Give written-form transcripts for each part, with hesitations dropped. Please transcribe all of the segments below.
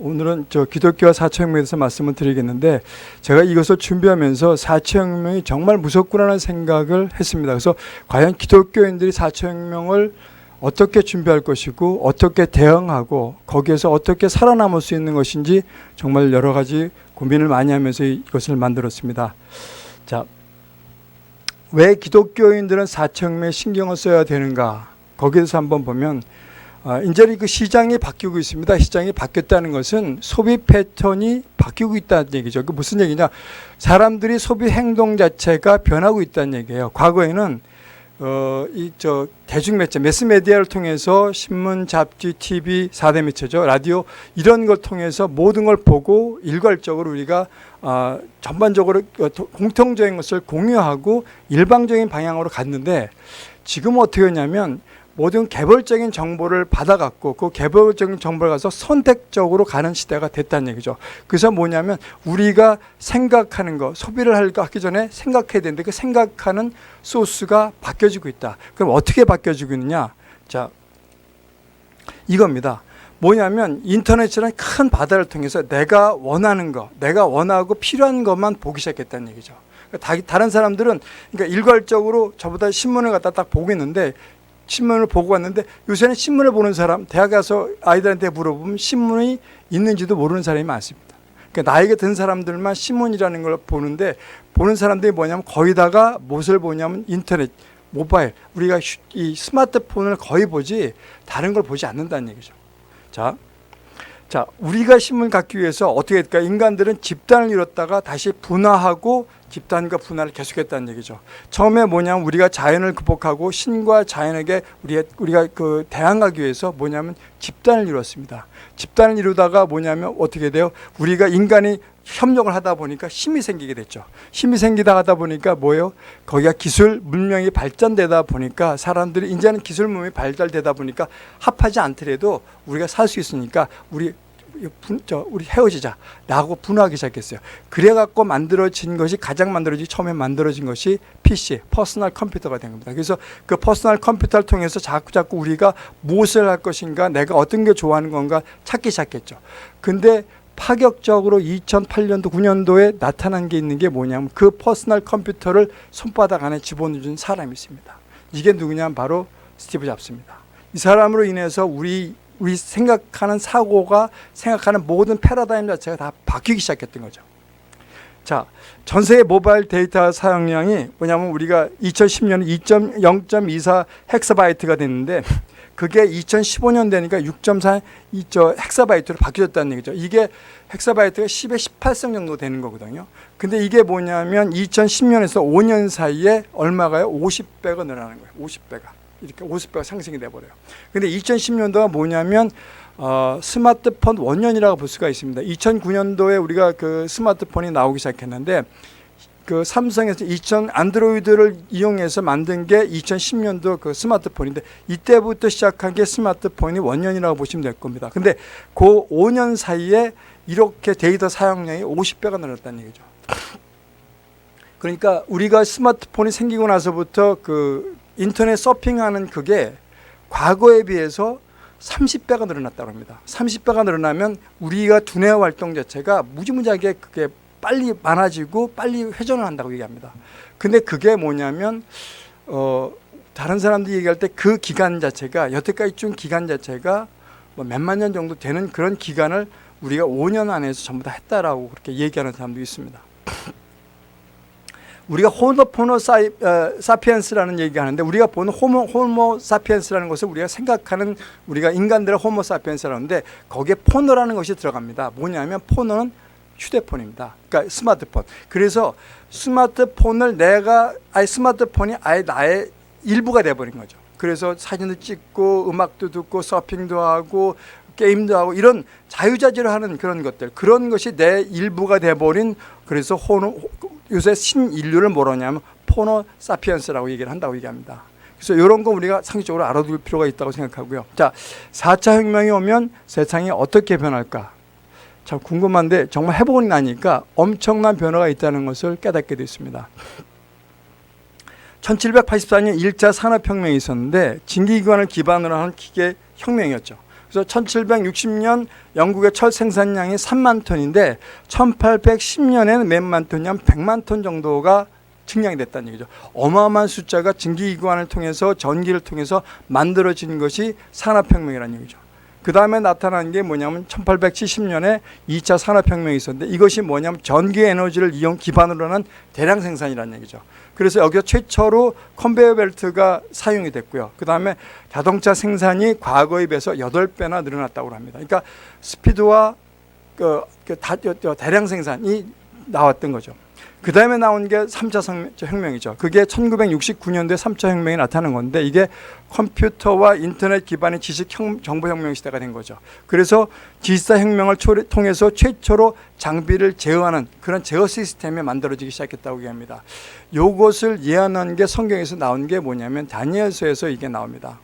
오늘은 기독교와 4차 혁명에 대해서 말씀을 드리겠는데, 제가 이것을 준비하면서 4차 혁명이 정말 무섭구나라는 생각을 했습니다. 그래서 과연 기독교인들이 4차 혁명을 어떻게 준비할 것이고 어떻게 대응하고 거기에서 어떻게 살아남을 수 있는 것인지 정말 여러 가지 고민을 많이 하면서 이것을 만들었습니다. 자, 왜 기독교인들은 4차 혁명에 신경을 써야 되는가? 거기에서 한번 보면 이제 그 시장이 바뀌고 있습니다. 시장이 바뀌었다는 것은 소비 패턴이 바뀌고 있다는 얘기죠. 그 무슨 얘기냐? 사람들이 소비 행동 자체가 변하고 있다는 얘기예요. 과거에는 대중매체, 매스메디아를 통해서 신문, 잡지, TV, 4대 매체죠. 라디오 이런 걸 통해서 모든 걸 보고 일괄적으로 우리가 전반적으로 공통적인 것을 공유하고 일방적인 방향으로 갔는데, 지금 어떻게 하냐면 모든 개별적인 정보를 받아갖고 그 개별적인 정보를 가서 선택적으로 가는 시대가 됐다는 얘기죠. 그래서 뭐냐면 우리가 생각하는 거, 소비를 하기 전에 생각해야 되는데 그 생각하는 소스가 바뀌어지고 있다. 그럼 어떻게 바뀌어지고 있느냐? 자, 이겁니다. 뭐냐면 인터넷이라는 큰 바다를 통해서 내가 원하는 거, 내가 원하고 필요한 것만 보기 시작했다는 얘기죠. 다른 사람들은 그러니까 일괄적으로 저보다 신문을 갖다 딱 보고 있는데, 신문을 보고 왔는데 요새는 신문을 보는 사람, 대학 가서 아이들한테 물어보면 신문이 있는지도 모르는 사람이 많습니다. 그러니까 나이가 든 사람들만 신문이라는 걸 보는데, 보는 사람들이 뭐냐면 거의 다가 무엇을 보냐면 인터넷, 모바일, 우리가 이 스마트폰을 거의 보지 다른 걸 보지 않는다는 얘기죠. 자, 우리가 신문 갖기 위해서 어떻게 할까? 인간들은 집단을 이뤘다가 다시 분화하고 집단과 분화를 계속했다는 얘기죠. 처음에 뭐냐면 우리가 자연을 극복하고 신과 자연에게 우리가 대항하기 위해서 뭐냐면 집단을 이뤘습니다. 집단을 이루다가 뭐냐면 어떻게 돼요? 우리가 인간이 협력을 하다 보니까 힘이 생기게 됐죠. 힘이 생기다 하다 보니까 뭐예요? 거기가 기술 문명이 발전되다 보니까 사람들이 이제는 기술 문명이 발달되다 보니까 합하지 않더라도 우리가 살 수 있으니까 우리 헤어지자라고 분화하기 시작했어요. 그래갖고 처음에 만들어진 것이 PC, 퍼스널 컴퓨터가 된 겁니다. 그래서 그 퍼스널 컴퓨터를 통해서 자꾸 우리가 무엇을 할 것인가, 내가 어떤 게 좋아하는 건가 찾기 시작했죠. 근데 파격적으로 2008년도, 9년도에 나타난 게 있는 게 뭐냐면 그 퍼스널 컴퓨터를 손바닥 안에 집어넣어준 사람이 있습니다. 이게 누구냐면 바로 스티브 잡스입니다. 이 사람으로 인해서 우리 생각하는 사고가, 생각하는 모든 패러다임 자체가 다 바뀌기 시작했던 거죠. 자, 전 세계 모바일 데이터 사용량이 뭐냐면 우리가 2010년에 0.24 헥사바이트가 됐는데 그게 2015년 되니까 6.4 헥사바이트로 바뀌었다는 얘기죠. 이게 헥사바이트가 10의 18성 정도 되는 거거든요. 근데 이게 뭐냐면 2010년에서 5년 사이에 얼마가요? 50배가 늘어나는 거예요. 50배가. 이렇게 50배가 상승이 돼버려요. 근데 2010년도가 뭐냐면 스마트폰 원년이라고 볼 수가 있습니다. 2009년도에 우리가 그 스마트폰이 나오기 시작했는데 그 삼성에서 안드로이드를 이용해서 만든 게 2010년도 그 스마트폰인데 이때부터 시작한 게 스마트폰이 원년이라고 보시면 될 겁니다. 근데 그 5년 사이에 이렇게 데이터 사용량이 50배가 늘었다는 얘기죠. 그러니까 우리가 스마트폰이 생기고 나서부터 그 인터넷 서핑하는 그게 과거에 비해서 30배가 늘어났다고 합니다. 30배가 늘어나면 우리가 두뇌 활동 자체가 무지무지하게 그게 빨리 많아지고 빨리 회전을 한다고 얘기합니다. 근데 그게 뭐냐면 다른 사람들이 얘기할 때 그 기간 자체가 여태까지 준 기간 자체가 뭐 몇만 년 정도 되는 그런 기간을 우리가 5년 안에서 전부 다 했다라고 그렇게 얘기하는 사람도 있습니다. 우리가 호모 사피엔스라는 얘기가 하는데 우리가 보는 호모 사피엔스라는 것을 우리가 생각하는 우리가 인간들의 호모 사피엔스라는데 거기에 포너라는 것이 들어갑니다. 뭐냐면 포너는 휴대폰입니다. 그러니까 스마트폰. 그래서 스마트폰이 아예 나의 일부가 돼버린 거죠. 그래서 사진도 찍고 음악도 듣고 서핑도 하고 게임도 하고 이런 자유자재로 하는 그런 것들, 그런 것이 내 일부가 돼버린, 그래서 요새 신인류를 뭐라냐면 포노 사피엔스라고 얘기를 한다고 얘기합니다. 그래서 이런 거 우리가 상식적으로 알아둘 필요가 있다고 생각하고요. 자, 4차 혁명이 오면 세상이 어떻게 변할까? 참 궁금한데 정말 해보고 나니까 엄청난 변화가 있다는 것을 깨닫게 됐습니다. 1784년 1차 산업혁명이 있었는데 진기기관을 기반으로 하는 기계 혁명이었죠. 그래서 1760년 영국의 철 생산량이 3만 톤인데 1810년에는 몇만 톤이 한 100만 톤 정도가 증량이 됐다는 얘기죠. 어마어마한 숫자가 증기기관을 통해서 전기를 통해서 만들어진 것이 산업혁명이라는 얘기죠. 그 다음에 나타난 게 뭐냐면 1870년에 2차 산업혁명이 있었는데 이것이 뭐냐면 전기에너지를 기반으로 하는 대량 생산이라는 얘기죠. 그래서 여기서 최초로 컨베이어 벨트가 사용이 됐고요. 그 다음에 자동차 생산이 과거에 비해서 8배나 늘어났다고 합니다. 그러니까 스피드와 대량 생산이 나왔던 거죠. 그 다음에 나온 게 3차 혁명이죠. 그게 1969년도에 3차 혁명이 나타난 건데 이게 컴퓨터와 인터넷 기반의 지식 정보혁명 시대가 된 거죠. 그래서 디지털 혁명을 통해서 최초로 장비를 제어하는 그런 제어 시스템이 만들어지기 시작했다고 얘기합니다. 이것을 예언한 게 성경에서 나온 게 뭐냐면 다니엘서에서 이게 나옵니다.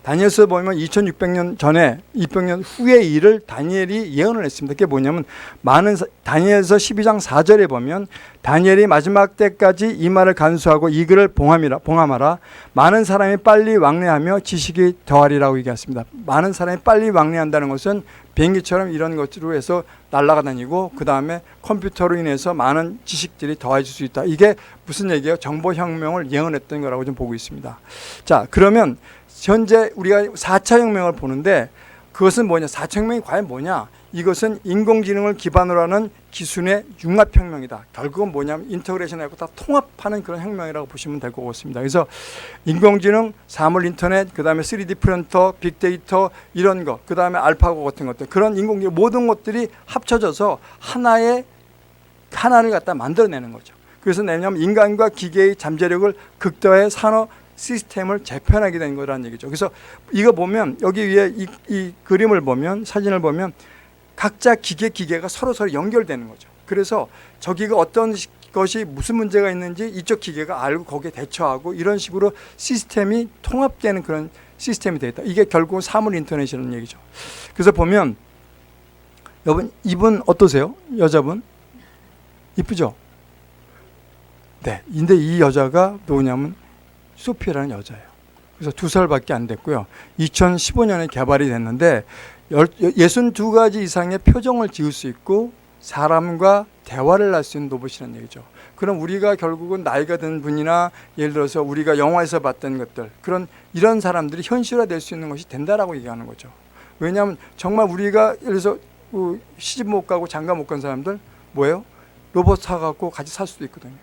다니엘서 보면 2600년 전에 200년 후의 일을 다니엘이 예언을 했습니다. 그게 뭐냐면 다니엘서 12장 4절에 보면 다니엘이 마지막 때까지 이 말을 간수하고 이 글을 봉함하라. 많은 사람이 빨리 왕래하며 지식이 더하리라고 얘기했습니다. 많은 사람이 빨리 왕래한다는 것은 비행기처럼 이런 것으로 해서 날아가 다니고 그 다음에 컴퓨터로 인해서 많은 지식들이 더해질 수 있다. 이게 무슨 얘기예요? 정보혁명을 예언했던 거라고 좀 보고 있습니다. 자, 그러면 현재 우리가 4차 혁명을 보는데 그것은 뭐냐? 4차 혁명이 과연 뭐냐? 이것은 인공지능을 기반으로 하는 기술의 융합혁명이다. 결국은 뭐냐면 인터그레이션하고 다 통합하는 그런 혁명이라고 보시면 될 것 같습니다. 그래서 인공지능, 사물인터넷, 그 다음에 3D 프린터, 빅데이터 이런 거, 그 다음에 알파고 같은 것들 그런 인공지능 모든 것들이 합쳐져서 하나를 갖다 만들어내는 거죠. 그래서 내냐면 인간과 기계의 잠재력을 극대화해 산업 시스템을 재편하게 된 거라는 얘기죠. 그래서 이거 보면 여기 위에 이 그림을 보면 사진을 보면 각자 기계가 서로 연결되는 거죠. 그래서 저기가 어떤 것이 무슨 문제가 있는지 이쪽 기계가 알고 거기에 대처하고 이런 식으로 시스템이 통합되는 그런 시스템이 되어 있다. 이게 결국은 사물 인터넷이라는 얘기죠. 그래서 보면 여러분 이분 어떠세요? 여자분? 이쁘죠? 네. 근데 이 여자가 뭐냐면 소피라는 여자예요. 그래서 2살밖에 안 됐고요. 2015년에 개발이 됐는데 62가지 이상의 표정을 지을 수 있고 사람과 대화를 할 수 있는 로봇이라는 얘기죠. 그럼 우리가 결국은 나이가 든 분이나 예를 들어서 우리가 영화에서 봤던 것들 이런 사람들이 현실화될 수 있는 것이 된다라고 얘기하는 거죠. 왜냐하면 정말 우리가 예를 들어서 시집 못 가고 장가 못 간 사람들 뭐예요? 로봇 사갖고 같이 살 수도 있거든요.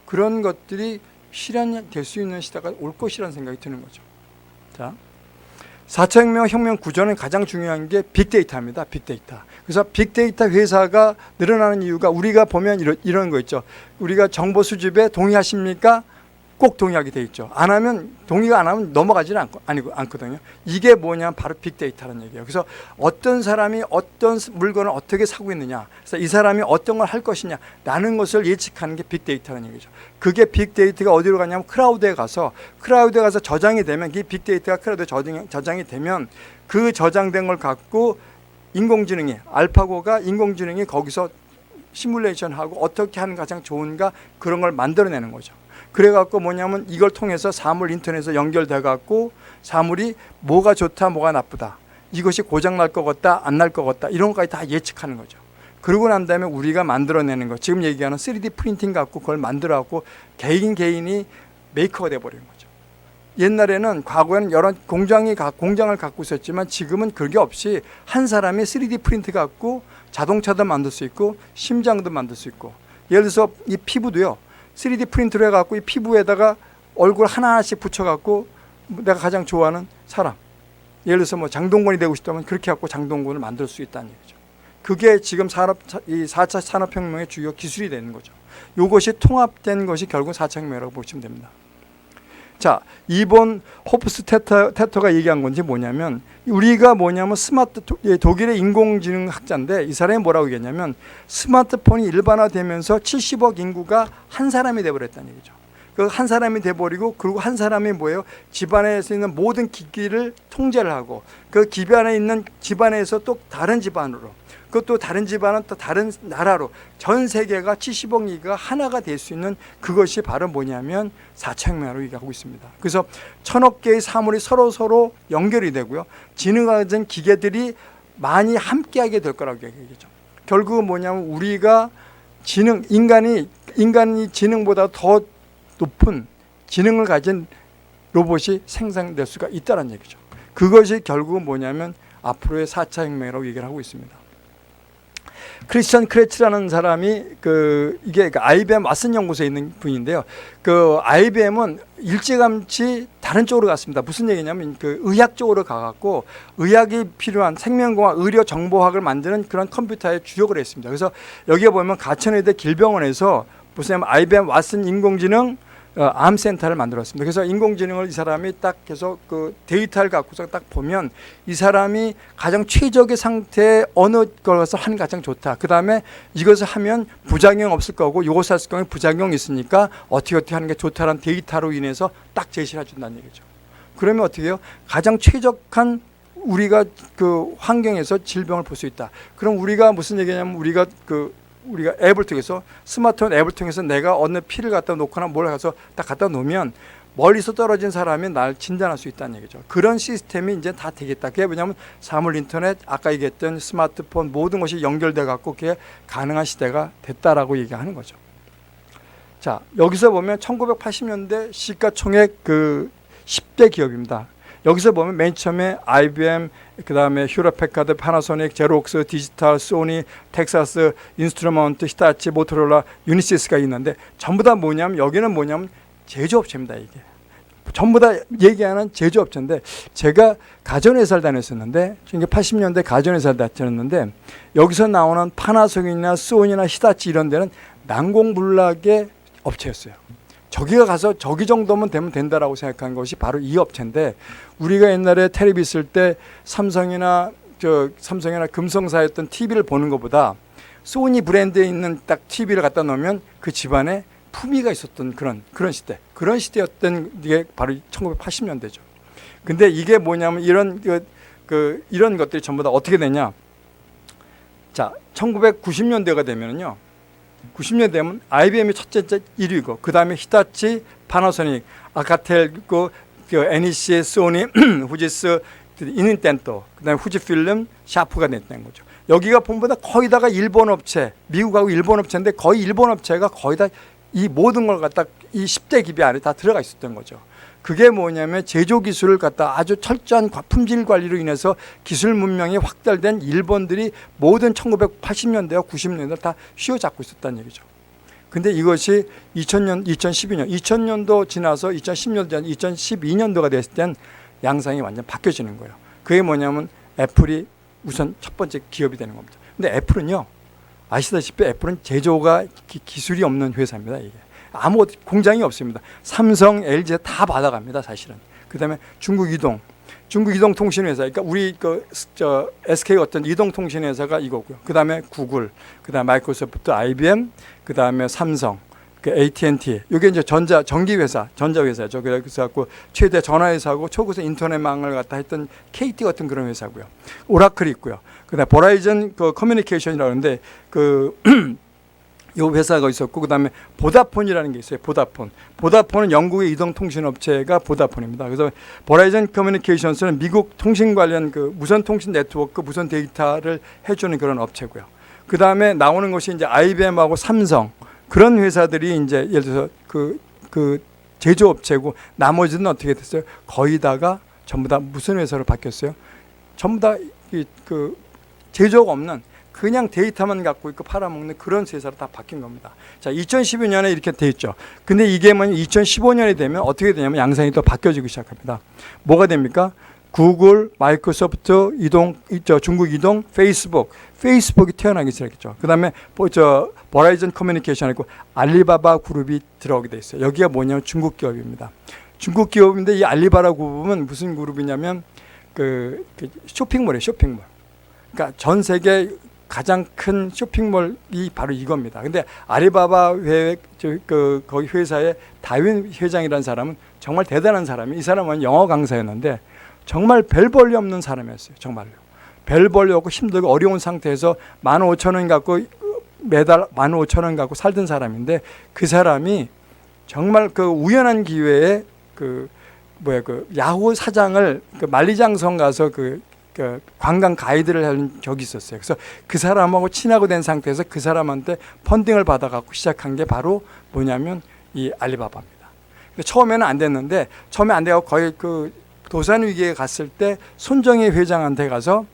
그런 것들이 실현이 될 수 있는 시대가 올 것이라는 생각이 드는 거죠. 자, 4차 혁명 구조는 가장 중요한 게 빅데이터입니다. 빅데이터. 그래서 빅데이터 회사가 늘어나는 이유가 우리가 보면 이런 거 있죠. 우리가 정보 수집에 동의하십니까? 꼭 동의하게 돼 있죠. 동의가 안 하면 넘어가지는 않거든요. 이게 뭐냐면 바로 빅데이터라는 얘기예요. 그래서 어떤 사람이 어떤 물건을 어떻게 사고 있느냐, 그래서 이 사람이 어떤 걸 할 것이냐 라는 것을 예측하는 게 빅데이터라는 얘기죠. 그게 빅데이터가 어디로 가냐면 클라우드에 가서 저장이 되면 이 빅데이터가 클라우드에 저장이 되면 그 저장된 걸 갖고 알파고가 인공지능이 거기서 시뮬레이션하고 어떻게 하는 가장 좋은가 그런 걸 만들어내는 거죠. 그래갖고 뭐냐면 이걸 통해서 사물 인터넷에 연결돼갖고 사물이 뭐가 좋다 뭐가 나쁘다 이것이 고장날 것 같다 안 날 것 같다 이런 것까지 다 예측하는 거죠. 그러고 난 다음에 우리가 만들어내는 거 지금 얘기하는 3D 프린팅 갖고 그걸 만들어갖고 개인이 메이커가 돼버리는 거죠. 옛날에는 과거에는 여러 공장을 갖고 있었지만 지금은 그게 없이 한 사람이 3D 프린트 갖고 자동차도 만들 수 있고 심장도 만들 수 있고 예를 들어서 이 피부도요 3D 프린트로 해갖고 이 피부에다가 얼굴 하나하나씩 붙여갖고 내가 가장 좋아하는 사람 예를 들어서 뭐 장동건이 되고 싶다면 그렇게 갖고 장동건을 만들 수 있다는 얘기죠. 그게 지금 이 4차 산업혁명의 주요 기술이 되는 거죠. 이것이 통합된 것이 결국 4차 혁명이라고 보시면 됩니다. 자, 이번 호프스 테터가 얘기한 건지 뭐냐면 우리가 뭐냐면 독일의 인공지능 학자인데 이 사람이 뭐라고 얘기했냐면 스마트폰이 일반화되면서 70억 인구가 한 사람이 돼버렸다는 얘기죠. 그 한 사람이 돼버리고 그리고 한 사람이 뭐예요? 집안에서 있는 모든 기기를 통제를 하고 그 집안에 있는 집안에서 또 다른 집안으로 그것도 다른 집안은 또 다른 나라로 전 세계가 70억 인구가 하나가 될 수 있는 그것이 바로 뭐냐면 4차 혁명으로 얘기하고 있습니다. 그래서 1000억 개의 사물이 서로 연결이 되고요. 지능화된 기계들이 많이 함께하게 될 거라고 얘기하죠. 결국은 뭐냐면 우리가 인간이 지능보다 더 높은 지능을 가진 로봇이 생성될 수가 있다는 얘기죠. 그것이 결국은 뭐냐면 앞으로의 4차 혁명이라고 얘기를 하고 있습니다. 크리스천 크레츠라는 사람이 이게 IBM 왓슨 연구소에 있는 분인데요. IBM은 일찌감치 다른 쪽으로 갔습니다. 무슨 얘기냐면 의학 쪽으로 가갖고 의학이 필요한 생명공학, 의료 정보학을 만드는 그런 컴퓨터에 주력을 했습니다. 그래서 여기에 보면 가천의대 길병원에서 무슨 IBM 왓슨 인공지능 암센터를 만들었습니다. 그래서 인공지능을 이 사람이 딱 해서 데이터를 갖고서 딱 보면 이 사람이 가장 최적의 상태에 어느 것을 하는 게 가장 좋다. 그 다음에 이것을 하면 부작용 없을 거고 이것을 할 경우에 부작용이 있으니까 어떻게 하는 게 좋다라는 데이터로 인해서 딱 제시를 해준다는 얘기죠. 그러면 어떻게 해요? 가장 최적한 우리가 환경에서 질병을 볼 수 있다. 그럼 우리가 무슨 얘기냐면 우리가 앱을 통해서 스마트폰 앱을 통해서 내가 어느 피를 갖다 놓거나 뭘 가서 딱 갖다 놓으면 멀리서 떨어진 사람이 날 진단할 수 있다는 얘기죠. 그런 시스템이 이제 다 되겠다. 그게 뭐냐면 사물 인터넷, 아까 얘기했던 스마트폰 모든 것이 연결돼 갖고 그게 가능한 시대가 됐다라고 얘기하는 거죠. 자, 여기서 보면 1980년대 시가총액 10대 기업입니다. 여기서 보면 맨 처음에 IBM, 그 다음에 휴레패카드, 파나소닉, 제록스, 디지털, 소니, 텍사스, 인스트루먼트, 히타치, 모토로라, 유니시스가 있는데 전부 다 뭐냐면 여기는 뭐냐면 제조업체입니다. 이게 전부 다 얘기하는 제조업체인데 제가 가전회사를 다녔었는데 80년대 가전회사를 다녔는데 여기서 나오는 파나소닉이나 소니나 히타치 이런 데는 난공불락의 업체였어요. 저기가 가서 저기 정도면 되면 된다라고 생각한 것이 바로 이 업체인데 우리가 옛날에 텔레비 있을 때 삼성이나 금성사였던 TV를 보는 것보다 소니 브랜드에 있는 딱 TV를 갖다 놓으면 그 집안에 품위가 있었던 그런 시대. 그런 시대였던 게 바로 1980년대죠. 근데 이게 뭐냐면 이런 것들이 전부 다 어떻게 되냐? 자, 1990년대가 되면은요. 90년 되면 IBM이 첫째 1위고 그 다음에 히타치, 파나소닉, 아카텔, NEC, 소니, 후지스, 이닌텐도, 그 다음에 후지필름, 샤프가 됐다는 거죠. 여기가 본보다 거의 다가 일본 업체, 미국하고 일본 업체인데 거의 일본 업체가 거의 다 이 모든 걸 갖다 이 10대 기비 안에 다 들어가 있었던 거죠. 그게 뭐냐면 제조 기술을 갖다 아주 철저한 품질 관리로 인해서 기술 문명이 확달된 일본들이 모든 1980년대와 90년대 다 휘어잡고 있었다는 얘기죠. 근데 이것이 2000년도 지나서 2010년도, 2012년도가 됐을 땐 양상이 완전 바뀌어지는 거예요. 그게 뭐냐면 애플이 우선 첫 번째 기업이 되는 겁니다. 근데 애플은요, 아시다시피 애플은 제조가 기술이 없는 회사입니다. 이게 아무 공장이 없습니다. 삼성, LG 다 받아갑니다. 사실은. 그 다음에 중국 이동통신회사, 그러니까 우리 SK 어떤 이동통신회사가 이거고요. 그 다음에 구글, 그 다음에 마이크로소프트, IBM, 그 다음에 삼성, AT&T. 이게 이제 전기회사, 전자회사죠. 그래서 최대 전화회사고 초고속 인터넷망을 갖다 했던 KT 같은 그런 회사고요. 오라클이 있고요. 그 다음에 버라이즌 커뮤니케이션이라고 하는데 이 회사가 있었고 그다음에 보다폰이라는 게 있어요. 보다폰은 영국의 이동통신업체가 보다폰입니다. 그래서 버라이즌 커뮤니케이션스는 미국 통신 관련 무선 통신 네트워크, 무선 데이터를 해주는 그런 업체고요. 그다음에 나오는 것이 이제 IBM하고 삼성 그런 회사들이 이제 예를 들어서 그 제조업체고 나머지는 어떻게 됐어요? 거의 다가 전부 다 무슨 회사로 바뀌었어요? 전부 다 제조가 없는 그냥 데이터만 갖고 있고 팔아먹는 그런 회사로 다 바뀐 겁니다. 자, 2012년에 이렇게 돼 있죠. 근데 이게 2015년이 되면 어떻게 되냐면 양상이 또 바뀌어지기 시작합니다. 뭐가 됩니까? 구글, 마이크로소프트, 중국 이동, 페이스북이 태어나기 시작했죠. 그 다음에 버라이즌 커뮤니케이션 있고 알리바바 그룹이 들어오게 돼 있어요. 여기가 뭐냐면 중국 기업입니다. 중국 기업인데 이 알리바바 그룹은 무슨 그룹이냐면 쇼핑몰이에요. 쇼핑몰. 그러니까 전 세계 가장 큰 쇼핑몰이 바로 이겁니다. 근데 알리바바 거기 회사의 다윈 회장이라는 사람은 정말 대단한 사람이, 이 사람은 영어 강사였는데 정말 별 볼일 없는 사람이었어요. 정말로 별 볼일 없고 힘들고 어려운 상태에서 15,000원 갖고 매달 15,000원 갖고 살던 사람인데, 그 사람이 정말 그 우연한 기회에 그 야후 사장을 그 만리장성 가서 그 관광 가이드를 한 적이 있었어요. 그래서 그 사람하고 친하고 된 상태에서 그 사람한테 펀딩을 받아갖고 시작한 게 바로 뭐냐면 이 알리바바입니다. 근데 처음에는 안 됐는데, 처음에 안 되고 거의 그 도산 위기에 갔을 때 손정희 회장한테 가서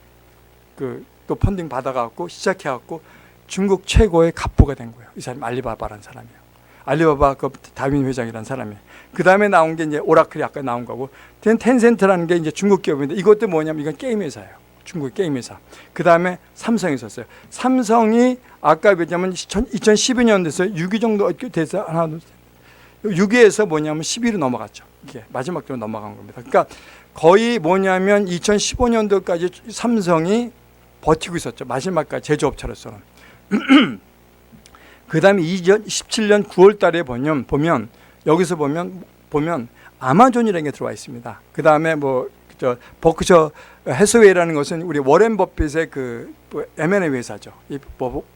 그 또 펀딩 받아갖고 시작해갖고 중국 최고의 갑부가 된 거예요. 이 사람이 알리바바라는 사람이에요. 알리바바 그 다윈 회장이라는 사람이에요. 그 다음에 나온 게 이제 오라클이 아까 나온 거고, 텐센트라는 게 이제 중국 기업인데, 이것도 뭐냐면 이건 게임 회사예요. 중국 게임 회사. 그 다음에 삼성이 있었어요. 삼성이 아까 뭐냐면 2012년도에서 6위 정도 돼서 하나, 6위에서 뭐냐면 10위로 넘어갔죠. 이게 마지막으로 넘어간 겁니다. 그러니까 거의 뭐냐면 2015년도까지 삼성이 버티고 있었죠. 마지막까지 제조업체로서는. 그 다음에 2017년 9월 달에 보면 여기서 보면 아마존이라는 게 들어와 있습니다. 그 다음에 버크셔 해서웨이라는 것은 우리 워렌 버핏의 그 M&A 회사죠. 이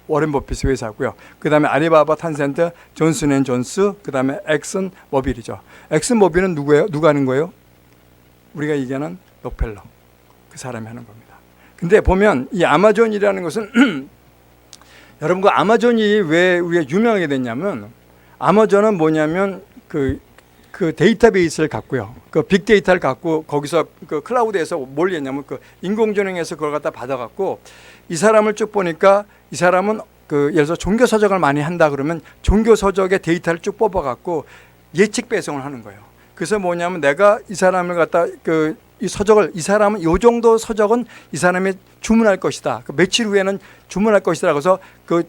워렌 버핏의 회사고요. 그 다음에 알리바바, 탄센트, 존슨앤존스, 그 다음에 엑슨 모빌이죠. 엑슨 모빌은 누구예요? 누가 하는 거예요? 우리가 얘기하는 록펠러, 그 사람이 하는 겁니다. 근데 보면 이 아마존이라는 것은 여러분, 그 아마존이 왜 우리가 유명하게 됐냐면, 아마존은 뭐냐면 그 데이터베이스를 갖고요. 그 빅데이터를 갖고 거기서 그 클라우드에서 뭘 했냐면 그 인공지능에서 그걸 갖다 받아갖고, 이 사람을 쭉 보니까 이 사람은 그 예를 들어서 종교 서적을 많이 한다 그러면 종교 서적의 데이터를 쭉 뽑아갖고 예측 배송을 하는 거예요. 그래서 뭐냐면 내가 이 사람을 갖다 이 서적을, 이 사람은 이 정도 서적은 이 사람이 주문할 것이다. 그 며칠 후에는 주문할 것이다. 그래서 그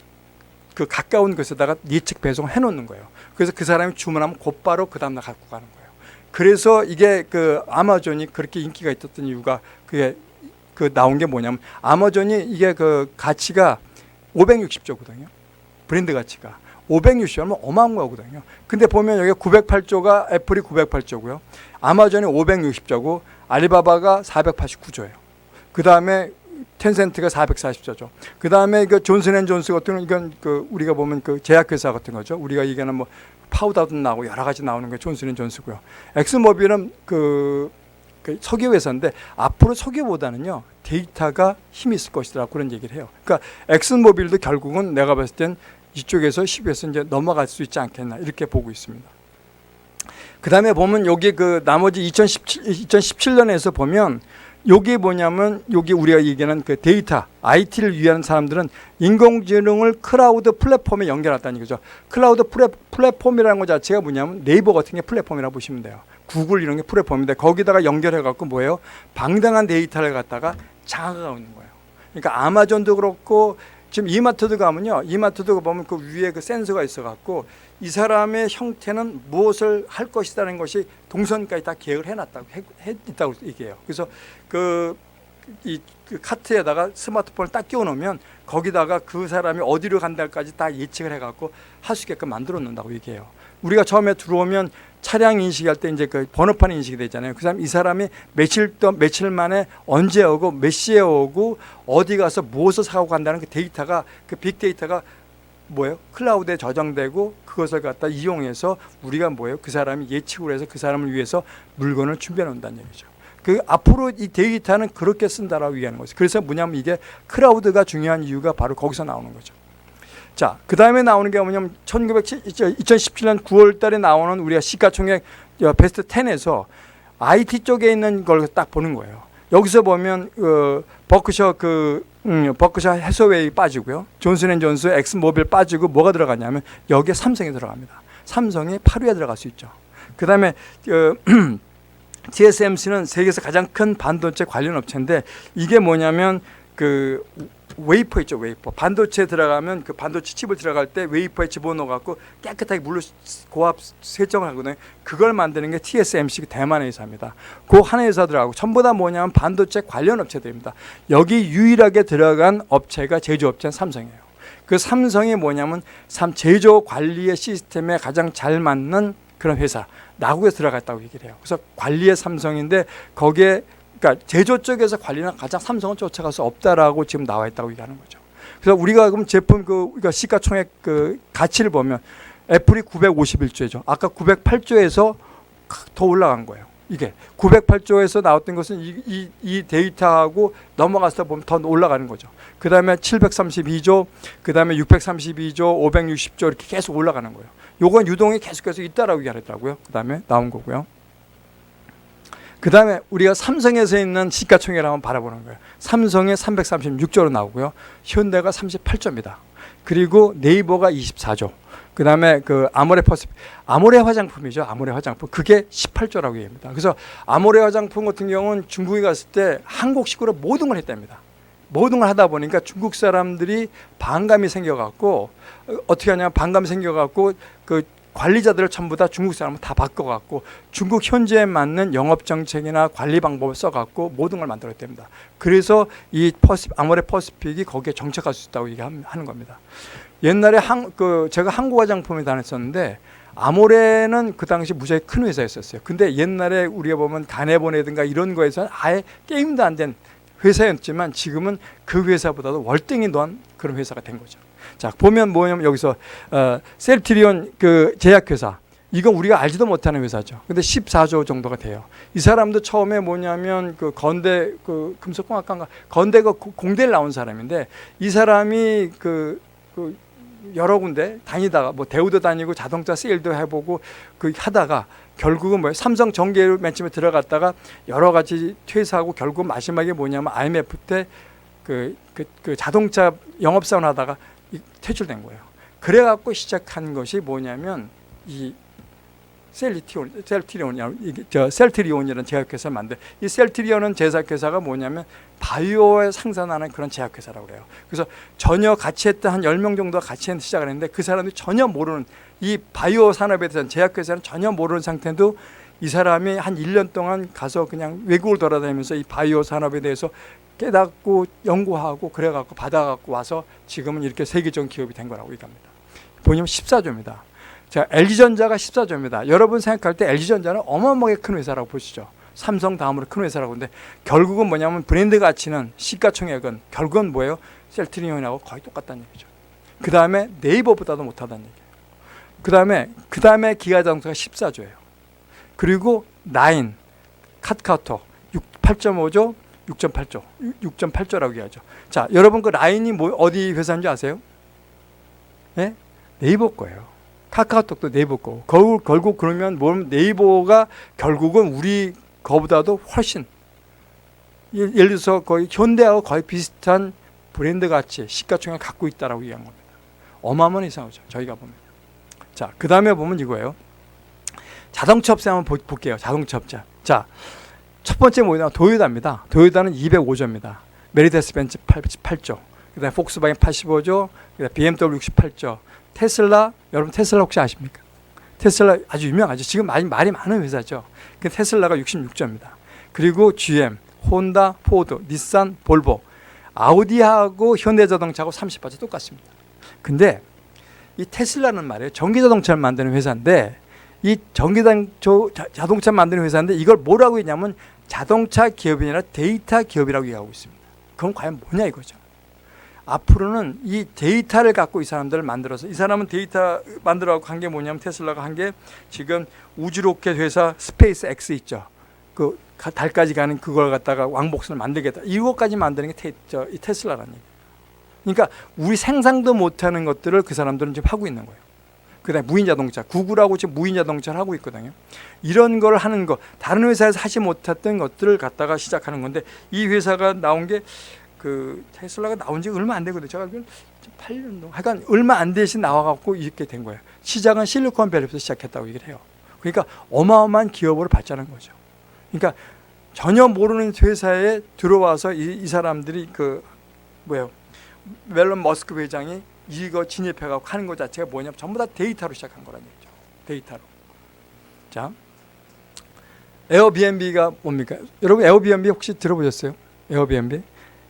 가까운 곳에다가 예측 배송을 해놓는 거예요. 그래서 그 사람이 주문하면 곧바로 그 다음날 갖고 가는 거예요. 그래서 이게 그 아마존이 그렇게 인기가 있었던 이유가 그게 나온 게 뭐냐면, 아마존이 이게 그 가치가 560조거든요. 브랜드 가치가 560조면 어마어마한 거거든요. 근데 보면 여기 908조가 애플이 908조고요. 아마존이 560조고 알리바바가 489조예요. 그 다음에 텐센트가 440조죠. 그 다음에 그 존슨앤존스 같은 이건 그 우리가 보면 그 제약회사 같은 거죠. 우리가 얘기하는 뭐 파우더도 나오고 여러 가지 나오는 게 존슨앤존스고요. 엑스모빌은 그 석유회사인데, 앞으로 석유보다는요 데이터가 힘이 있을 것이라고 그런 얘기를 해요. 그러니까 엑스모빌도 결국은 내가 봤을 땐 이쪽에서 10에서 이제 넘어갈 수 있지 않겠나 이렇게 보고 있습니다. 그 다음에 보면 여기 그 나머지 2017년에서 보면 여기 뭐냐면, 여기 우리가 얘기하는 그 데이터, IT를 위한 사람들은 인공지능을 클라우드 플랫폼에 연결했다는 거죠. 클라우드 플랫폼이라는 것 자체가 뭐냐면 네이버 같은 게 플랫폼이라고 보시면 돼요. 구글 이런 게 플랫폼인데 거기다가 연결해갖고 뭐예요? 방당한 데이터를 갖다가 장악하고 있는 거예요. 그러니까 아마존도 그렇고, 지금 이마트도 가면요, 이마트도 보면 그 위에 그 센서가 있어갖고 이 사람의 형태는 무엇을 할 것이라는 것이 동선까지 다 계획을 있다고 얘기해요. 그래서 그 카트에다가 스마트폰을 딱 끼워놓으면 거기다가 그 사람이 어디로 간다까지 다 예측을 해갖고 할 수 있게끔 만들어 놓는다고 얘기해요. 우리가 처음에 들어오면 차량 인식할 때 이제 그 번호판 인식이 되잖아요. 그 사람, 이 사람이 며칠 만에 언제 오고 몇 시에 오고 어디 가서 무엇을 사고 간다는 그 데이터가, 그 빅데이터가 뭐예요? 클라우드에 저장되고 그것을 갖다 이용해서 우리가 뭐예요? 그 사람이 예측을 해서 그 사람을 위해서 물건을 준비해 놓는다는 얘기죠. 그 앞으로 이 데이터는 그렇게 쓴다라고 얘기하는 거죠. 그래서 뭐냐면 이게 클라우드가 중요한 이유가 바로 거기서 나오는 거죠. 자, 그 다음에 나오는 게 뭐냐면 2017년 9월 달에 나오는 우리가 시가총액 베스트 10에서 IT 쪽에 있는 걸 딱 보는 거예요. 여기서 보면 버크셔 해서웨이 빠지고요. 존슨앤존스, 엑스모빌 빠지고 뭐가 들어가냐면 여기에 삼성이 들어갑니다. 삼성이 8위에 들어갈 수 있죠. 그 다음에 TSMC는 세계에서 가장 큰 반도체 관련 업체인데, 이게 뭐냐면 웨이퍼 있죠, 웨이퍼. 반도체에 들어가면 그 반도체 칩을 들어갈 때 웨이퍼에 집어넣어 갖고 깨끗하게 물로 고압 세정을 하거든요. 그걸 만드는 게 TSMC 대만의 회사입니다. 그 한 회사들하고 전부 다 뭐냐면 반도체 관련 업체들입니다. 여기 유일하게 들어간 업체가 제조업체는 삼성이에요. 그 삼성이 뭐냐면 제조 관리의 시스템에 가장 잘 맞는 그런 회사 나국에 들어갔다고 얘기를 해요. 그래서 관리의 삼성인데 거기에 그러니까 제조 쪽에서 관리는 가장 삼성은 쫓아갈 수 없다라고 지금 나와 있다고 얘기하는 거죠. 그래서 우리가 그럼 제품 우리가 시가총액 가치를 보면 애플이 951조죠. 아까 908조에서 더 올라간 거예요. 이게 908조에서 나왔던 것은 이 데이터하고 넘어가서 보면 더 올라가는 거죠. 그 다음에 732조, 그 다음에 632조, 560조 이렇게 계속 올라가는 거예요. 요건 유동이 계속해서 있다라고 얘기하더라고요. 그 다음에 나온 거고요. 그 다음에 우리가 삼성에서 있는 시가총액을 한번 바라보는 거예요. 삼성이 336조로 나오고요. 현대가 38조입니다. 그리고 네이버가 24조. 그 다음에 아모레 화장품이죠. 아모레 화장품. 그게 18조라고 얘기합니다. 그래서 아모레 화장품 같은 경우는 중국에 갔을 때 한국식으로 모든 걸 했답니다. 모든 걸 하다 보니까 중국 사람들이 반감이 생겨갖고 어떻게 하냐면 반감이 생겨갖고 그 관리자들을 전부 다 중국 사람을 다 바꿔갖고 중국 현지에 맞는 영업 정책이나 관리 방법을 써갖고 모든 걸 만들었답니다. 그래서 이 아모레 퍼시픽이 거기에 정착할 수 있다고 얘기하는 겁니다. 옛날에 제가 한국 화장품에 다녔었는데 아모레는 그 당시 무지하게 큰 회사였었어요. 근데 옛날에 우리가 보면 가네보네든가 이런 거에서는 아예 게임도 안 된 회사였지만 지금은 그 회사보다도 월등히 더한 그런 회사가 된 거죠. 자, 보면 뭐냐면 여기서 셀트리온 그 제약회사, 이건 우리가 알지도 못하는 회사죠. 근데 14조 정도가 돼요. 이 사람도 처음에 뭐냐면 그 건대 그 금속공학과인가 건대가 공대를 나온 사람인데 이 사람이 그 여러 군데 다니다가 뭐 대우도 다니고 자동차 세일도 해보고 하다가 결국은 뭐예요? 삼성 전기를 맨 처음에 들어갔다가 여러 가지 퇴사하고 결국 마지막에 뭐냐면 IMF 때 그 자동차 영업사원 하다가 퇴출된 거예요. 그래갖고 시작한 것이 뭐냐면 이 셀트리온이라는 제약회사를 만든 이 셀트리온은 제약회사가 뭐냐면 바이오에 생산하는 그런 제약회사라고 그래요. 그래서 전혀 같이 했던 한 10명 정도가 같이 시작을 했는데 그 사람이 전혀 모르는 이 바이오 산업에 대한 제약회사는 전혀 모르는 상태도 이 사람이 한 1년 동안 가서 그냥 외국을 돌아다니면서 이 바이오 산업에 대해서 깨닫고 연구하고 그래갖고 받아갖고 와서 지금은 이렇게 세계적인 기업이 된 거라고 얘기합니다. 보시면 14조입니다. 자, LG전자가 14조입니다. 여러분 생각할 때 LG전자는 어마어마하게 큰 회사라고 보시죠. 삼성 다음으로 큰 회사라고 하는데 결국은 뭐냐면 브랜드 가치는 시가총액은 결국은 뭐예요? 셀트리온하고 거의 똑같다는 얘기죠. 그 다음에 네이버보다도 못하다는 얘기예요. 그 다음에 기아자동차가 14조예요. 그리고 나인, 카카오톡 8.5조, 6.8조, 6.8조라고 얘기하죠. 자, 여러분 그 라인이 어디 회사인지 아세요? 네? 네이버 거예요. 카카오톡도 네이버 거고. 결국 그러면 네이버가 결국은 우리 거보다도 훨씬 예를 들어서 거의 현대하고 거의 비슷한 브랜드 가치, 시가총액을 갖고 있다라고 얘기한 겁니다. 어마어마한 이상하죠. 저희가 보면. 자, 그 다음에 보면 이거예요. 자동차 업체 한번 볼게요. 자동차 업체. 자, 첫 번째 뭐냐? 도요타입니다. 도요타는 205조입니다. 메르세데스 벤츠 8조. 그다음에 폭스바겐 85조. 그다음에 BMW 68조. 테슬라, 여러분 테슬라 혹시 아십니까? 테슬라 아주 유명하죠. 지금 말이 많은 회사죠. 그 테슬라가 66조입니다. 그리고 GM, 혼다, 포드, 닛산, 볼보, 아우디하고 현대자동차하고 30% 똑같습니다. 근데 이 테슬라는 말이에요. 전기자동차를 만드는 회사인데 이 자동차 만드는 회사인데 이걸 뭐라고 했냐면 자동차 기업이 아니라 데이터 기업이라고 얘기하고 있습니다. 그건 과연 뭐냐 이거죠. 앞으로는 이 데이터를 갖고 이 사람들을 만들어서 이 사람은 데이터 만들어갖고 한 게 뭐냐면 테슬라가 한 게 지금 우주로켓 회사 스페이스 X 있죠. 그 달까지 가는 그걸 갖다가 왕복선을 만들겠다. 이거까지 만드는 게 이 테슬라라는 얘기예요. 그러니까 우리 생상도 못하는 것들을 그 사람들은 지금 하고 있는 거예요. 그다음에 무인자동차, 구글하고 지금 무인자동차를 하고 있거든요. 이런 걸 하는 거, 다른 회사에서 하지 못했던 것들을 갖다가 시작하는 건데 이 회사가 나온 게 그 테슬라가 나온 지 얼마 안 되거든요. 제가 알기로는 8년 동안, 하여간 얼마 안 되신 나와갖고 이렇게 된 거예요. 시작은 실리콘밸리에서 시작했다고 얘기를 해요. 그러니까 어마어마한 기업으로 발전한 거죠. 그러니까 전혀 모르는 회사에 들어와서 이 사람들이 멜론 머스크 회장이 이거 진입해가지고 하는 것 자체가 뭐냐면 전부 다 데이터로 시작한 거라는 얘기죠. 데이터로. 자, 에어비앤비가 뭡니까? 여러분 에어비앤비 혹시 들어보셨어요? 에어비앤비?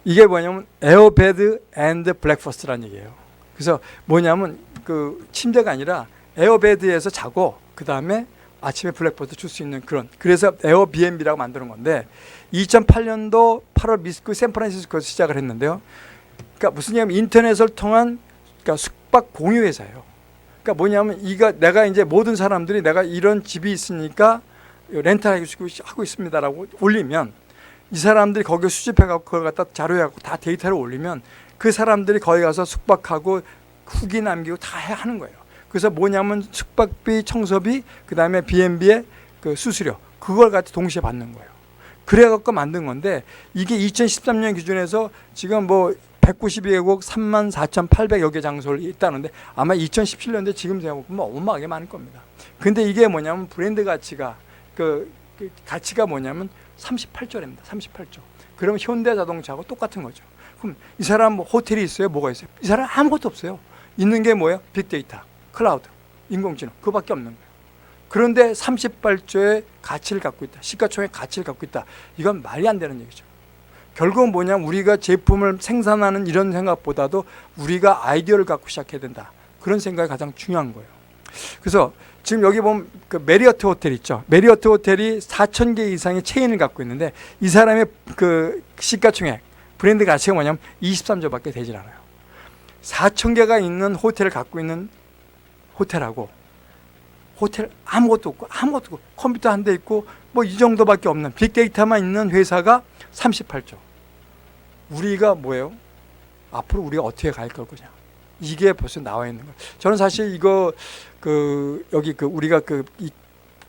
이게 뭐냐면 에어베드 앤드 블랙퍼스트라는 얘기예요. 그래서 뭐냐면 그 침대가 아니라 에어베드에서 자고 그 다음에 아침에 블랙퍼스트 줄 수 있는 그런, 그래서 에어비앤비라고 만드는 건데 2008년도 8월 미스크 샌프란시스코에서 시작을 했는데요. 그러니까 무슨 얘기냐면 인터넷을 통한 그러니까 숙박 공유 회사예요. 그러니까 뭐냐면 이거 내가 이제 모든 사람들이 내가 이런 집이 있으니까 렌탈하고 있습니다라고 올리면 이 사람들이 거기에 수집해갖고 그걸 갖다 자료해갖고 다 데이터를 올리면 그 사람들이 거기 가서 숙박하고 후기 남기고 다 하는 거예요. 그래서 뭐냐면 숙박비, 청소비, 그 다음에 B&B의 그 수수료 그걸 같이 동시에 받는 거예요. 그래갖고 만든 건데 이게 2013년 기준에서 지금 뭐 192개국 34,800여 개 장소를 있다는데 아마 2017년대 지금 생각해보면 어마어마하게 많을 겁니다. 근데 이게 뭐냐면 브랜드 가치가 그 가치가 뭐냐면 38조랍니다. 38조. 그러면 현대자동차하고 똑같은 거죠. 그럼 이 사람 뭐 호텔이 있어요? 뭐가 있어요? 이 사람 아무것도 없어요. 있는 게 뭐예요? 빅데이터, 클라우드, 인공지능 그거밖에 없는 거예요. 그런데 38조의 가치를 갖고 있다. 시가총액 가치를 갖고 있다. 이건 말이 안 되는 얘기죠. 결국은 뭐냐면 우리가 제품을 생산하는 이런 생각보다도 우리가 아이디어를 갖고 시작해야 된다. 그런 생각이 가장 중요한 거예요. 그래서 지금 여기 보면 그 메리어트 호텔 있죠. 메리어트 호텔이 4,000개 이상의 체인을 갖고 있는데 이 사람의 그 시가총액, 브랜드 가치가 뭐냐면 23조밖에 되질 않아요. 4,000개가 있는 호텔을 갖고 있는 호텔하고 호텔 아무것도 없고 컴퓨터 한 대 있고 뭐 이 정도밖에 없는 빅데이터만 있는 회사가 38조. 우리가 뭐예요? 앞으로 우리가 어떻게 갈 거냐? 이게 벌써 나와 있는 거예요. 저는 사실 이거 여기 우리가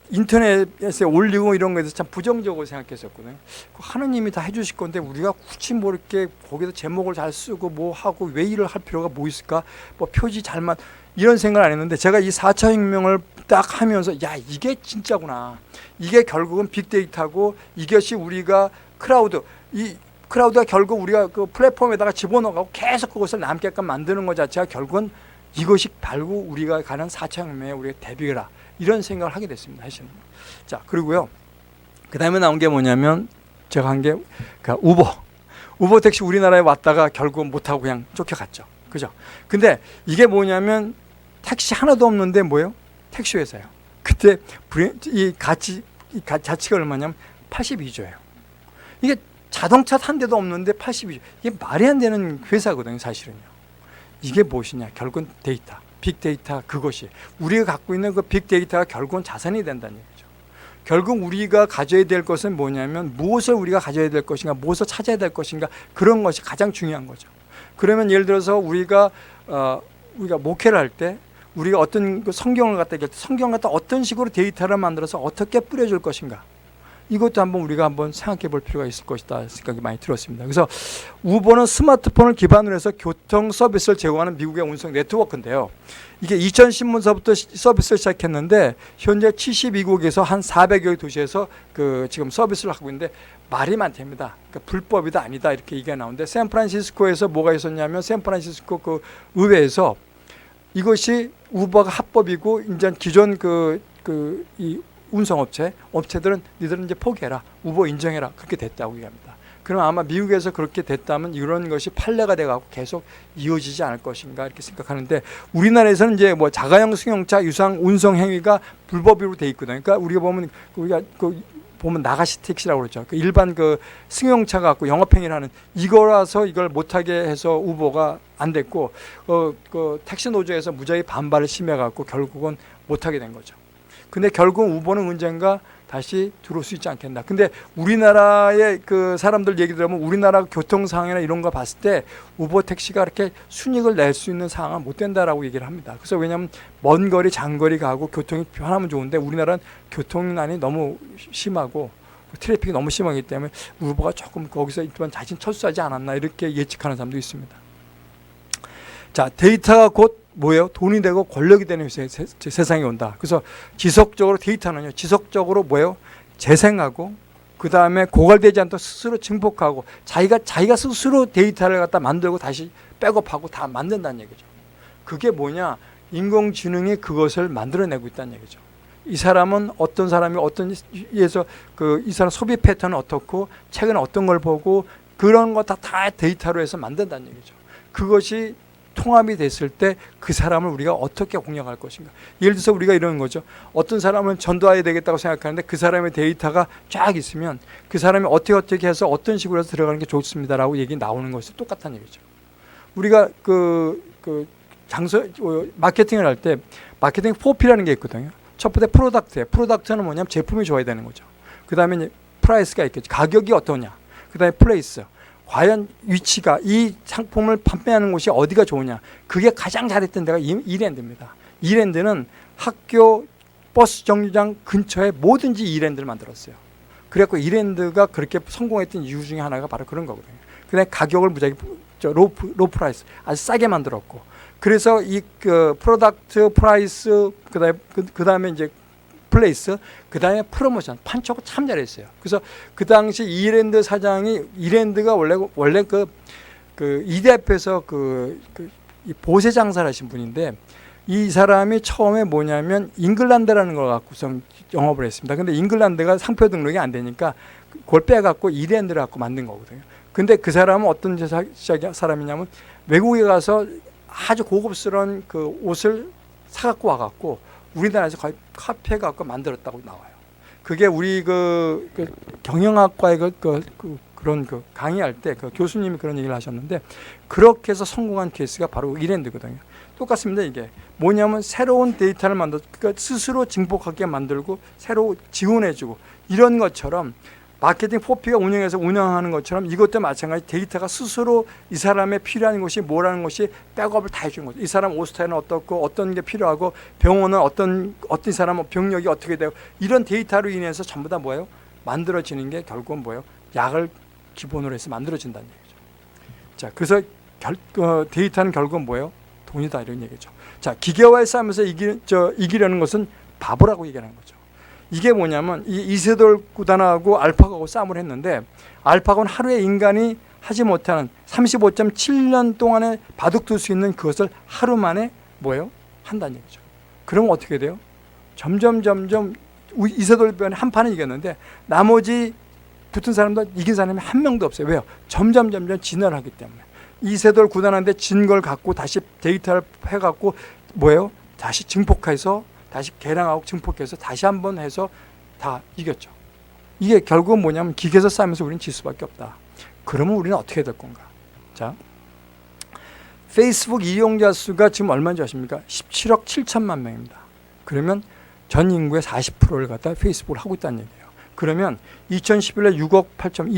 인터넷에 올리고 이런 거에 대해서 참 부정적으로 생각했었거든요. 하느님이 다 해주실 건데 우리가 굳이 뭐 이렇게 거기서 제목을 잘 쓰고 뭐 하고 왜 일을 할 필요가 뭐 있을까? 뭐 표지 잘만 이런 생각을 안 했는데 제가 이 4차 혁명을 딱 하면서 야 이게 진짜구나. 이게 결국은 빅데이터고 이것이 우리가 클라우드 이 클라우드가 결국 우리가 그 플랫폼에다가 집어넣어가고 계속 그것을 남게끔 만드는 것 자체가 결국은 이것이 바로 우리가 가는 4차 혁명에 우리가 대비해라. 이런 생각을 하게 됐습니다. 사실은. 자, 그리고요. 그 다음에 나온 게 뭐냐면 제가 한 게 우버 택시 우리나라에 왔다가 결국은 못하고 그냥 쫓겨갔죠. 그죠? 근데 이게 뭐냐면 택시 하나도 없는데 뭐예요? 택시 회사예요. 그때 이 가치가 얼마냐면 82조예요. 이게 자동차 한 대도 없는데 82조. 이게 말이 안 되는 회사거든요, 사실은요. 이게 무엇이냐? 결국은 데이터, 빅데이터 그것이 우리가 갖고 있는 그 빅데이터가 결국은 자산이 된다는 얘기죠. 결국 우리가 가져야 될 것은 뭐냐면 무엇을 우리가 가져야 될 것인가, 무엇을 찾아야 될 것인가 그런 것이 가장 중요한 거죠. 그러면 예를 들어서 우리가 목회를 할 때 우리가 어떤 그 성경을 갖다 얘기할 때 성경 갖다 어떤 식으로 데이터를 만들어서 어떻게 뿌려줄 것인가 이것도 우리가 한번 생각해 볼 필요가 있을 것이다 생각이 많이 들었습니다. 그래서 우버는 스마트폰을 기반으로 해서 교통 서비스를 제공하는 미국의 운송 네트워크인데요. 이게 2010년서부터 서비스를 시작했는데 현재 72국에서 한 400여 개 도시에서 지금 서비스를 하고 있는데 말이 많답니다. 그러니까 불법이다 아니다 이렇게 얘기가 나오는데 샌프란시스코에서 뭐가 있었냐면 샌프란시스코 의회에서 이것이 우버가 합법이고 이제 기존 이 업체들은 니들은 이제 포기해라. 우버 인정해라. 그렇게 됐다고 얘기합니다. 그럼 아마 미국에서 그렇게 됐다면 이런 것이 판례가 돼가지고 계속 이어지지 않을 것인가 이렇게 생각하는데 우리나라에서는 이제 뭐 자가용 승용차 유상 운송 행위가 불법으로 돼 있거든요. 그러니까 우리가 보면 나가시 택시라고 그러죠. 일반 승용차 갖고 영업행위를 하는 이거라서 이걸 못하게 해서 우버가 안 됐고 택시 노조에서 무지하게 반발을 심해갖고 결국은 못하게 된 거죠. 근데 결국 우버는 언젠가 다시 들어올 수 있지 않겠나. 근데 우리나라의 사람들 얘기 들으면 우리나라 교통 상황이나 이런 거 봤을 때 우버 택시가 이렇게 순익을 낼 수 있는 상황은 못 된다라고 얘기를 합니다. 그래서 왜냐하면 먼 거리, 장거리 가고 교통이 편하면 좋은데 우리나라는 교통난이 너무 심하고 트래픽이 너무 심하기 때문에 우버가 조금 거기서 일단 자신 철수하지 않았나 이렇게 예측하는 사람도 있습니다. 자, 데이터가 곧 뭐예요? 돈이 되고 권력이 되는 세상이 온다. 그래서 지속적으로 데이터는요. 지속적으로 뭐예요? 재생하고 그 다음에 고갈되지 않도록 스스로 증폭하고 자기가 스스로 데이터를 갖다 만들고 다시 백업하고 다 만든다는 얘기죠. 그게 뭐냐? 인공지능이 그것을 만들어내고 있다는 얘기죠. 이 사람은 어떤 사람이 어떤 위에서 이 사람 소비 패턴은 어떻고 최근에 어떤 걸 보고 그런 거 다 데이터로 해서 만든다는 얘기죠. 그것이 통합이 됐을 때 그 사람을 우리가 어떻게 공략할 것인가. 예를 들어서 우리가 이러는 거죠. 어떤 사람은 전도해야 되겠다고 생각하는데 그 사람의 데이터가 쫙 있으면 그 사람이 어떻게 해서 어떤 식으로 해서 들어가는 게 좋습니다라고 얘기 나오는 것이 똑같다는 얘기죠. 우리가 마케팅을 할 때 마케팅 4P라는 게 있거든요. 첫 번째 프로덕트예요. 프로덕트는 뭐냐면 제품이 좋아야 되는 거죠. 그 다음에 프라이스가 있겠죠. 가격이 어떠냐. 그 다음에 플레이스. 과연 위치가 이 상품을 판매하는 곳이 어디가 좋으냐. 그게 가장 잘했던 데가 이랜드입니다. 이랜드는 학교 버스 정류장 근처에 뭐든지 이랜드를 만들었어요. 그래갖고 이랜드가 그렇게 성공했던 이유 중에 하나가 바로 그런 거거든요. 그다음에 가격을 무지하게 로 프라이스 아주 싸게 만들었고, 그래서 이 프로덕트 프라이스 그다음에 이제 플레이스, 그 다음에 프로모션, 판촉을 참 잘했어요. 그래서 그 당시 이랜드 사장이, 이랜드가 원래 이대앞에서 이 보세 장사를 하신 분인데, 이 사람이 처음에 뭐냐면 잉글랜드라는 걸 갖고서 영업을 했습니다. 근데 잉글랜드가 상표 등록이 안 되니까 그걸 빼갖고 이랜드를 갖고 만든 거거든요. 근데 그 사람은 어떤 사람이냐면 외국에 가서 아주 고급스러운 그 옷을 사갖고 와갖고 우리나라에서 거의 카피해 갖고 만들었다고 나와요. 그게 우리 경영학과의 그런 강의할 때 교수님이 그런 얘기를 하셨는데, 그렇게 해서 성공한 케이스가 바로 이랜드거든요. 똑같습니다. 이게 뭐냐면 새로운 데이터를 그러니까 스스로 증폭하게 만들고 새로 지원해주고, 이런 것처럼 마케팅 4P가 운영하는 것처럼 이것도 마찬가지. 데이터가 스스로 이 사람의 필요한 것이 뭐라는 것이 백업을 다 해주는 거죠. 이 사람 옷 스타일은 어떻고 어떤 게 필요하고 병원은 어떤 사람은 병력이 어떻게 되고, 이런 데이터로 인해서 전부 다 뭐예요? 만들어지는 게 결국은 뭐예요? 약을 기본으로 해서 만들어진다는 얘기죠. 자, 그래서 데이터는 결국은 뭐예요? 돈이다, 이런 얘기죠. 자, 기계와의 싸움에서 이기려는 것은 바보라고 얘기하는 거죠. 이게 뭐냐면 이 이세돌 구단하고 알파고하고 싸움을 했는데, 알파고는 하루에 인간이 하지 못하는 35.7년 동안에 바둑둘 수 있는 그것을 하루 만에 뭐예요? 한다는 얘기죠. 그러면 어떻게 돼요? 점점 이세돌 변에 한 판은 이겼는데 나머지 붙은 사람도 이긴 사람이 한 명도 없어요. 왜요? 점점 진화를 하기 때문에. 이세돌 구단한테 진 걸 갖고 다시 데이터를 해갖고 뭐예요? 다시 증폭해서 다시 개량하고 증폭해서 다시 한번 해서 다 이겼죠. 이게 결국은 뭐냐면 기계에서 싸우면서 우리는 질 수밖에 없다. 그러면 우리는 어떻게 될 건가? 자, 페이스북 이용자 수가 지금 얼마인지 아십니까? 17억 7천만 명입니다. 그러면 전 인구의 40%를 갖다 페이스북을 하고 있다는 얘기예요. 그러면 2011년에 6억 8천,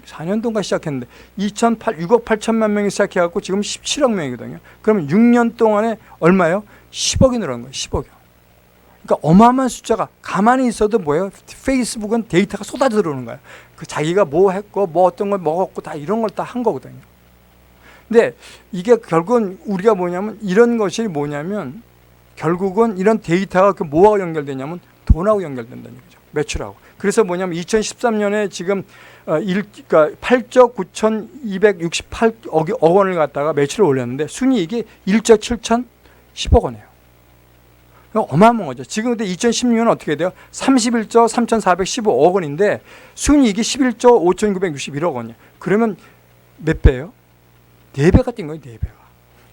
2004년도인가 시작했는데 6억 8천만 명이 시작해갖고 지금 17억 명이거든요. 그러면 6년 동안에 얼마예요? 10억이 늘어난 거예요. 10억이요. 그러니까 어마어마한 숫자가, 가만히 있어도 뭐예요? 페이스북은 데이터가 쏟아져 들어오는 거예요. 자기가 뭐 했고 뭐 어떤 걸 먹었고 다 이런 걸 다 한 거거든요. 근데 이게 결국은 우리가 뭐냐면 이런 것이 뭐냐면 결국은 이런 데이터가 뭐하고 연결되냐면 돈하고 연결된다는 얘기죠. 매출하고. 그래서 뭐냐면 2013년에 지금 8조 9,268억 원을 갖다가 매출을 올렸는데 순이익이 1조 7,010억 원이에요. 어마어마한 거죠. 지금 근데 2016년은 어떻게 돼요? 31조 3,415억 원인데 순이익이 11조 5,961억 원이에요. 그러면 몇 배예요? 4배가 뛴 거예요. 4배가.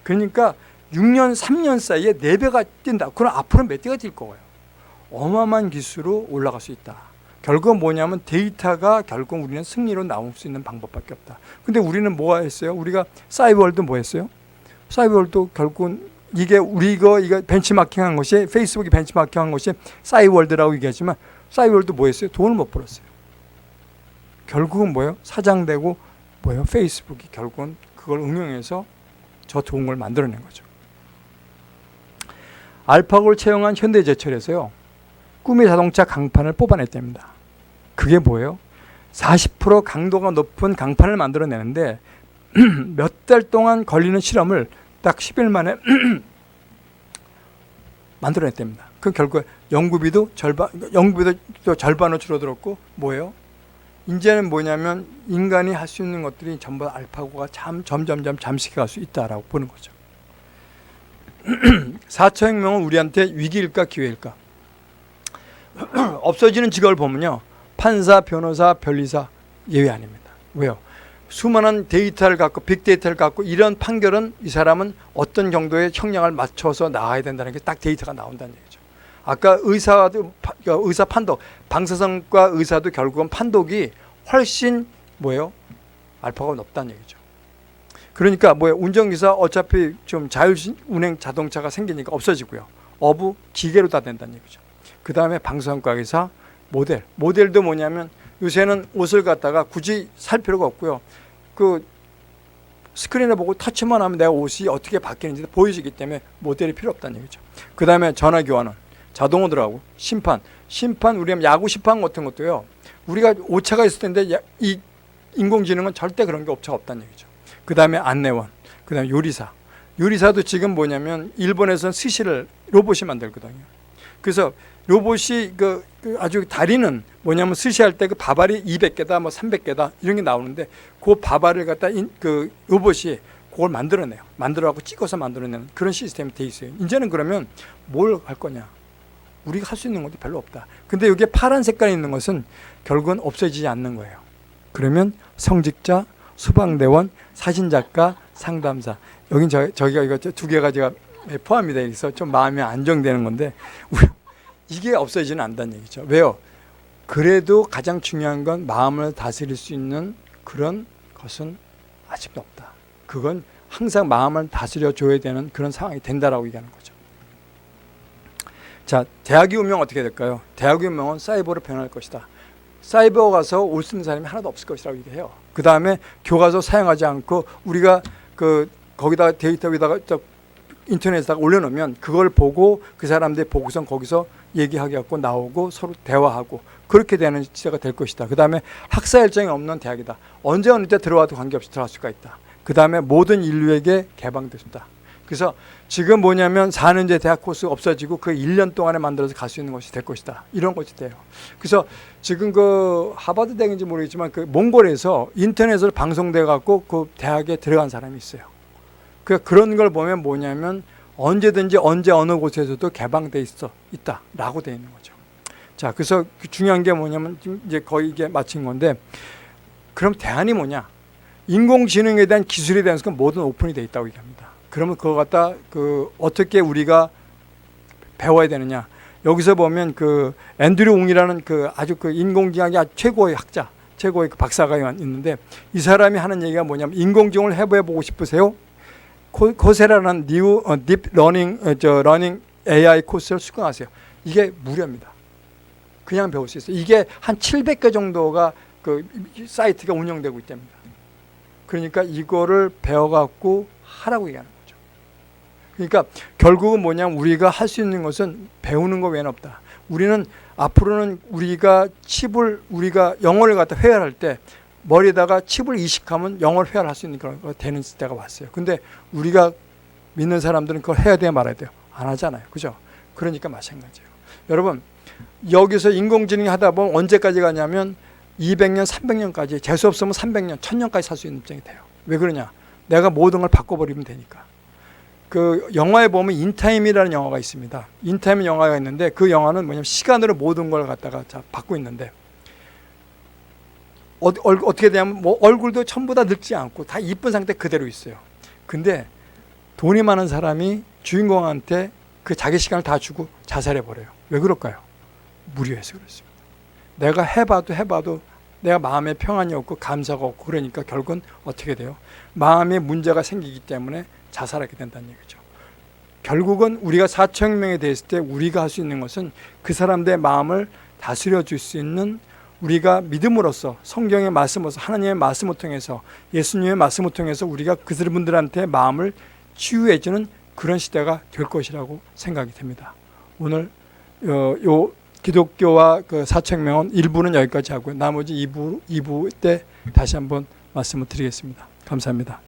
그러니까 6년, 3년 사이에 4배가 뛴다. 그럼 앞으로 몇 배가 뛸 거예요? 어마어마한 기술로 올라갈 수 있다. 결국은 뭐냐면 데이터가 결국 우리는 승리로 나올 수 있는 방법밖에 없다. 근데 우리는 뭐 했어요? 우리가 사이버월드 뭐 했어요? 사이버월드 결국은 이게 이거 벤치마킹 한 것이, 페이스북이 벤치마킹 한 것이 싸이월드라고 얘기하지만 싸이월드 뭐 했어요? 돈을 못 벌었어요. 결국은 뭐예요? 사장되고 뭐예요? 페이스북이 결국은 그걸 응용해서 저 좋은 걸 만들어낸 거죠. 알파고를 채용한 현대제철에서요, 꿈의 자동차 강판을 뽑아냈답니다. 그게 뭐예요? 40% 강도가 높은 강판을 만들어내는데 몇 달 동안 걸리는 실험을 딱 10일 만에 만들어냈답니다. 그 결국 연구비도 절반으로 줄어들었고 뭐예요? 이제는 뭐냐면 인간이 할 수 있는 것들이 전부 알파고가 점점점 잠식해 갈 수 있다라고 보는 거죠. 4차 혁명은 우리한테 위기일까 기회일까? 없어지는 직업을 보면요, 판사, 변호사, 변리사 예외 아닙니다. 왜요? 수많은 데이터를 갖고 빅데이터를 갖고 이런 판결은 이 사람은 어떤 정도의 형량을 맞춰서 나와야 된다는 게 딱 데이터가 나온다는 얘기죠. 아까 의사 판독, 방사선과 의사도 결국은 판독이 훨씬 뭐예요? 알파고가 높다는 얘기죠. 그러니까 뭐예요? 운전기사 어차피 좀 자율운행 자동차가 생기니까 없어지고요. 어부 기계로 다 된다는 얘기죠. 그 다음에 방사선과 의사, 모델도 뭐냐면 요새는 옷을 갖다가 굳이 살 필요가 없고요. 그 스크린을 보고 터치만 하면 내가 옷이 어떻게 바뀌는지 보여지기 때문에 모델이 필요 없다는 얘기죠. 그 다음에 전화교환은 자동으로 들어가고, 심판 우리가 야구 심판 같은 것도요, 우리가 오차가 있을 텐데 이 인공지능은 절대 그런 게 오차가 없다는 얘기죠. 그 다음에 안내원, 그 다음에 요리사도 지금 뭐냐면 일본에서는 스시를 로봇이 만들거든요. 그래서 로봇이 아주 다리는 뭐냐면 스시할 때 그 밥알이 200개다 뭐 300개다 이런 게 나오는데 그 밥알을 갖다 그 로봇이 그걸 만들어갖고 찍어서 만들어내는 그런 시스템이 돼 있어요. 이제는 그러면 뭘 할 거냐? 우리가 할 수 있는 것도 별로 없다. 근데 여기에 파란 색깔이 있는 것은 결국은 없어지지 않는 거예요. 그러면 성직자, 소방대원, 사진작가, 상담사. 여긴 저기가 이거 두 개가 제가 포함이 되어 있어 좀 마음이 안정되는 건데 이게 없어지지는 않는다는 얘기죠. 왜요? 그래도 가장 중요한 건 마음을 다스릴 수 있는 그런 것은 아직도 없다. 그건 항상 마음을 다스려 줘야 되는 그런 상황이 된다라고 얘기하는 거죠. 자, 대학의 운명 어떻게 될까요? 대학의 운명은 사이버로 변할 것이다. 사이버 가서 옷 쓰는 사람이 하나도 없을 것이라고 얘기해요. 그 다음에 교과서 사용하지 않고 우리가 거기다가 데이터 위에다가 인터넷에다가 올려놓으면 그걸 보고 그 사람들이 보고선 거기서 얘기하게 갖고 나오고 서로 대화하고 그렇게 되는 시대가 될 것이다. 그 다음에 학사 일정이 없는 대학이다. 언제 어느 때 들어와도 관계없이 들어갈 수가 있다. 그 다음에 모든 인류에게 개방됐다. 그래서 지금 뭐냐면 4년제 대학 코스 없어지고 그 1년 동안에 만들어서 갈 수 있는 것이 될 것이다. 이런 것이 돼요. 그래서 지금 그 하버드 대학인지 모르겠지만 그 몽골에서 인터넷으로 방송돼 갖고 그 대학에 들어간 사람이 있어요. 그런 걸 보면 뭐냐면 언제든지 언제 어느 곳에서도 개방돼 있다라고 돼 있는 거죠. 자, 그래서 중요한 게 뭐냐면 지금 이제 거의 이게 마친 건데, 그럼 대안이 뭐냐? 인공지능에 대한 기술에 대한 것은 모든 오픈이 돼 있다고 얘기합니다. 그러면 그거 갖다 어떻게 우리가 배워야 되느냐? 여기서 보면 앤드류 웅이라는 아주 인공지능의 아주 최고의 학자, 최고의 박사가 있는데 이 사람이 하는 얘기가 뭐냐면 인공지능을 해보고 싶으세요? 코세라라는 딥 러닝 AI 코스를 수강하세요. 이게 무료입니다. 그냥 배울 수 있어요. 이게 한 700개 정도가 사이트가 운영되고 있답니다. 그러니까 이거를 배워갖고 하라고 얘기하는 거죠. 그러니까 결국은 뭐냐면 우리가 할 수 있는 것은 배우는 거 외에는 없다. 우리는 앞으로는 우리가 영어를 갖다 회화할 때 머리에다가 칩을 이식하면 영어를 회화할 수 있는 그런 거 되는 때가 왔어요. 근데 우리가 믿는 사람들은 그걸 해야 돼요, 말아야 돼요? 안 하잖아요. 그죠? 그러니까 마찬가지예요. 여러분, 여기서 인공지능이 하다 보면 언제까지 가냐면 200년, 300년까지, 재수 없으면 300년, 1000년까지 살 수 있는 입장이 돼요. 왜 그러냐? 내가 모든 걸 바꿔버리면 되니까. 영화에 보면 인타임이라는 영화가 있습니다. 인타임 영화가 있는데 그 영화는 뭐냐면 시간으로 모든 걸 갖다가 바꾸고 있는데 어떻게 되냐면 얼굴도 전부 다 늙지 않고 다 이쁜 상태 그대로 있어요. 근데 돈이 많은 사람이 주인공한테 자기 시간을 다 주고 자살해버려요. 왜 그럴까요? 무료해서 그렇습니다. 내가 해봐도 내가 마음에 평안이 없고 감사가 없고 그러니까 결국은 어떻게 돼요? 마음에 문제가 생기기 때문에 자살하게 된다는 얘기죠. 결국은 우리가 4차 혁명에 대했을 때 우리가 할 수 있는 것은 그 사람들의 마음을 다스려 줄 수 있는, 우리가 믿음으로써 성경의 말씀으로서 하나님의 말씀을 통해서 예수님의 말씀을 통해서 우리가 그들분들한테 마음을 치유해 주는 그런 시대가 될 것이라고 생각이 됩니다. 오늘 요 기독교와 4차 혁명은 1부는 여기까지 하고요. 나머지 2부 때 다시 한번 말씀을 드리겠습니다. 감사합니다.